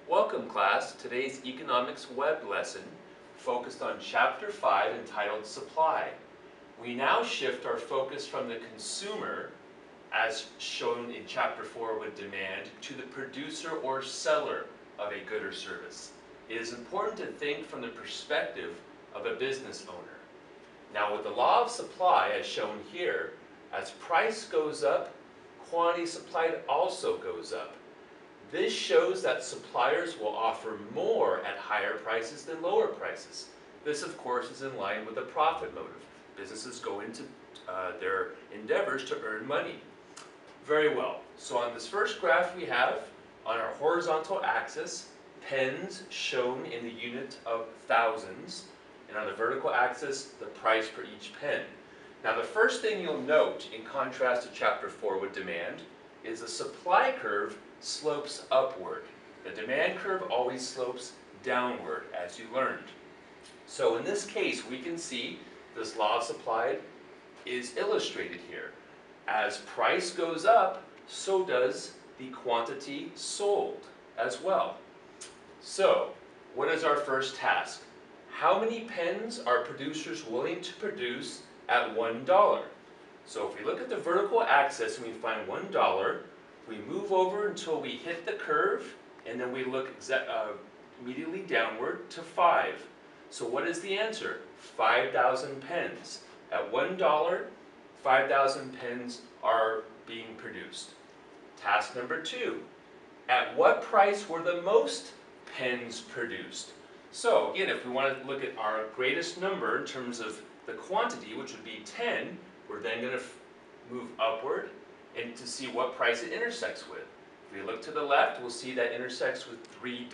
Welcome class, today's economics web lesson focused on chapter 5 entitled Supply. We now shift our focus from the consumer, as shown in chapter 4 with demand, to the producer or seller of a good or service. It is important to think from the perspective of a business owner. Now with the law of supply as shown here, as price goes up, quantity supplied also goes up. This shows that suppliers will offer more at higher prices than lower prices. This, of course, is in line with the profit motive. Businesses go into their endeavors to earn money. Very well. So on this first graph we have, on our horizontal axis, pens shown in the unit of thousands, and on the vertical axis, the price for each pen. Now the first thing you'll note, in contrast to chapter 4 with demand, is the supply curve slopes upward. The demand curve always slopes downward, as you learned. So in this case, we can see this law of supply is illustrated here. As price goes up, so does the quantity sold as well. So, what is our first task? How many pens are producers willing to produce at $1? So if we look at the vertical axis and we find $1, we move over until we hit the curve, and then we look immediately downward to 5. So what is the answer? 5,000 pens. At $1, 5,000 pens are being produced. Task number 2. At what price were the most pens produced? So again, if we want to look at our greatest number in terms of the quantity, which would be 10, we're then going to move upward and to see what price it intersects with. If we look to the left, we'll see that intersects with $3.